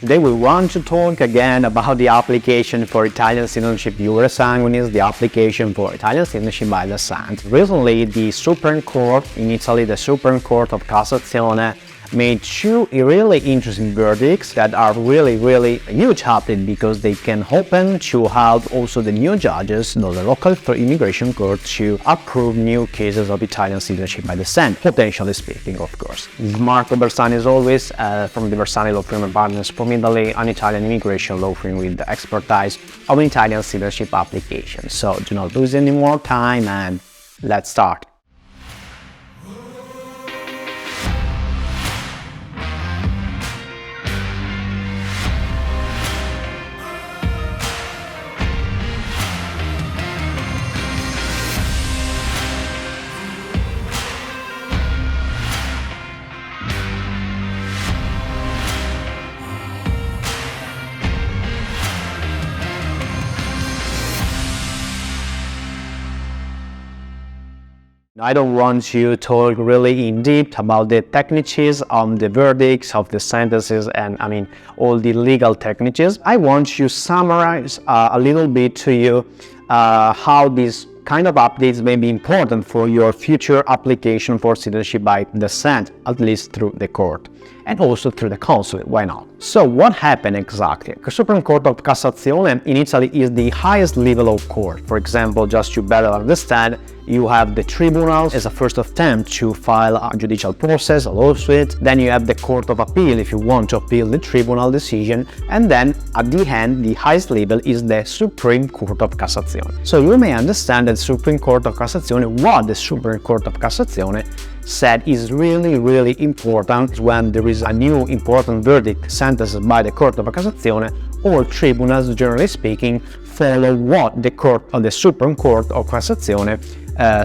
Today we want to talk again about the application for Italian Citizenship Jure Sanguinis, the application for Italian citizenship by descent. Recently, the Supreme Court in Italy, the Supreme Court of Cassazione, made two really interesting verdicts that are really huge happening because they can open to help also the new judges, the local immigration court, to approve new cases of Italian citizenship by descent, potentially speaking, of course. Marco Bersani is always from the Bersani Law Firm and Partners from Italy, an Italian immigration law firm with the expertise of an Italian citizenship application. So do not lose any more time and let's start. I don't want to talk really in depth about the techniques of the verdicts, of the sentences, and all the legal techniques. I want to summarize a little bit to you how these kind of updates may be important for your future application for citizenship by descent, at least through the court, and also through the consulate, why not? So what happened exactly? The Supreme Court of Cassazione in Italy is the highest level of court. For example, just to better understand, you have the tribunals as a first attempt to file a judicial process, a lawsuit. Then you have the Court of Appeal if you want to appeal the tribunal decision. And then at the end, the highest level is the Supreme Court of Cassazione. So you may understand that Supreme Court of Cassazione, what the Supreme Court of Cassazione said is really important when there is a new important verdict sentenced by the Court of Cassazione. All tribunals, generally speaking, follow what the Supreme Court of Cassazione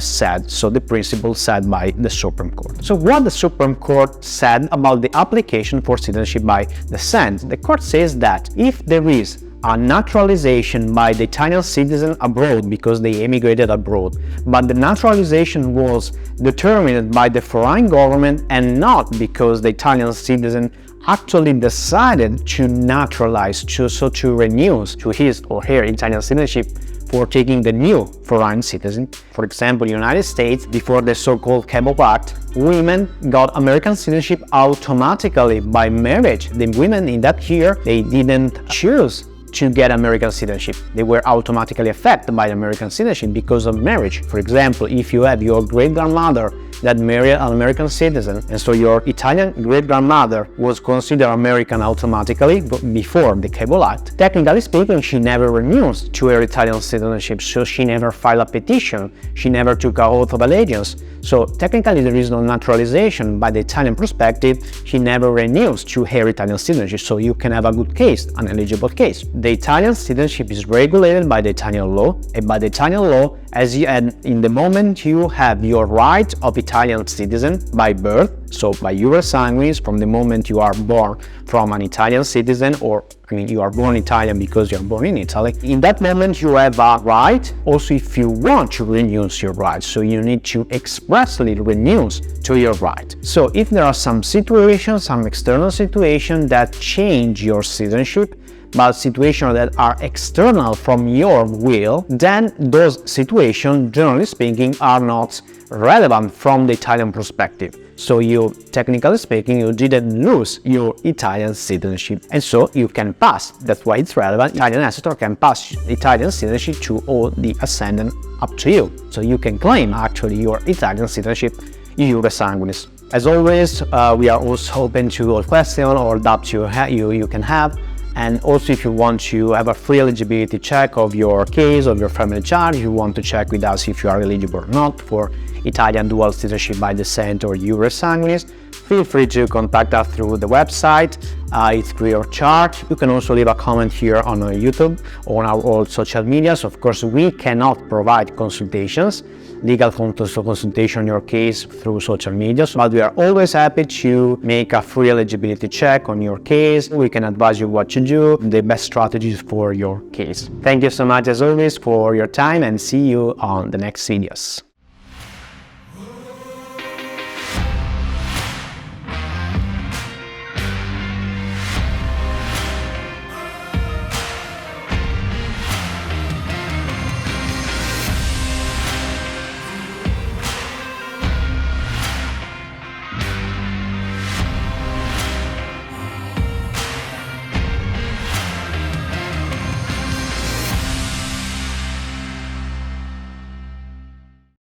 said, so the principle said by the Supreme Court. So what the Supreme Court said about the application for citizenship by descent? The court says that if there is a naturalization by the Italian citizen abroad because they emigrated abroad, but the naturalization was determined by the foreign government and not because the Italian citizen actually decided to naturalize, to renew to his or her Italian citizenship for taking the new foreign citizen. For example, in the United States, before the so-called 𝙘𝙤𝙑 Act, women got American citizenship automatically by marriage. The women in that year, they didn't choose to get American citizenship. They were automatically affected by American citizenship because of marriage. For example, if you have your great-grandmother that married an American citizen, and so your Italian great-grandmother was considered American automatically before the 𝙘𝙤𝙑 Act, technically speaking, she never renews to her Italian citizenship, so she never filed a petition, she never took an oath of allegiance. So technically there is no naturalization. By the Italian perspective, she never renews to her Italian citizenship, so you can have a good case, an eligible case. The Italian citizenship is regulated by the Italian law, and by the Italian law, in the moment you have your right of Italian citizen by birth, so by Jure Sanguinis, from the moment you are born from an Italian citizen, or you are born Italian because you are born in Italy, in that moment you have a right also if you want to renew your right, so you need to expressly renew to your right. So if there are some situations, some external situations that change your citizenship, but situations that are external from your will, then those situations, generally speaking, are not relevant from the Italian perspective. So you, technically speaking, you didn't lose your Italian citizenship, and so you can pass. That's why it's relevant. Italian ancestor can pass Italian citizenship to all the ascendant up to you. So you can claim actually your Italian citizenship Jure Sanguinis. As always, we are also open to all questions or doubts you can have. And also, if you want to have a free eligibility check of your case, of your family chart, if you want to check with us if you are eligible or not for Italian dual citizenship by descent or Jure Sanguinis, feel free to contact us through the website. It's free of charge. You can also leave a comment here on YouTube or on our all social medias. Of course, we cannot provide consultations, legal consultation in your case through social media, but we are always happy to make a free eligibility check on your case. We can advise you what to do, the best strategies for your case. Thank you so much as always for your time, and see you on the next videos.